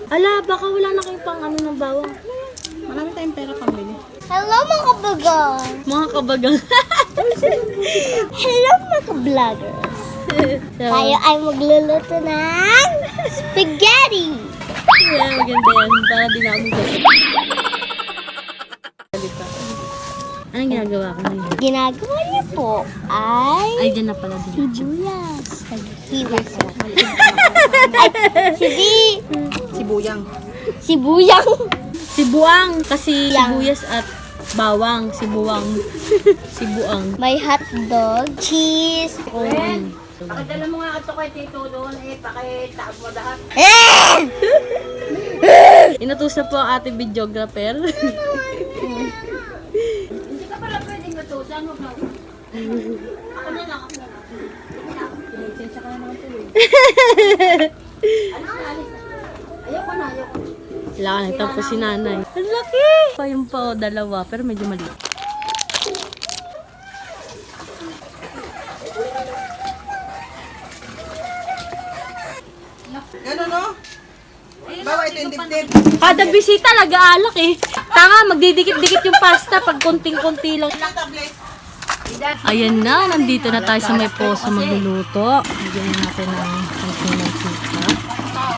Ala, baka wala na kayong pang ano ng bawang. Marami tayong pera pambili. Hello mga kabagang! Mga kabagang. Hello mga ka-vloggers! Tayo ay magluluto ng spaghetti! Yeah, maganda yan. Para di na mo gusto. Anong ginagawa ko ngayon? Ginagawa niyo po ay Ay, dyan na pala din. sibuyas. Naghiwa ko. Ay, Sibuyang. sibuyang. Sibuang. Kasi Yang. sibuyas at bawang. Sibuang. Sibuang. May hotdog, cheese. Pakidala mo nga ito kay Tito doon pakitaag mo lahat. Inutusan po ang ating videographer. Hindi ka pala pwedeng natusan mo na. Ako na lang. Lisensya ka na naman tuloy. Alis na. Ayoko na. Wala ka nagtampo si nanay. Ang laki! Pa yung pa dalawa, pero medyo maliit. Gano'n no? Bawa ito yung dibdib. Kada bisita, nag-aalak eh. Tanga, magdidikit-dikit yung pasta pag konting-konti lang. Ayan na, nandito na tayo sa may poso magluluto. Bigyan natin ng konting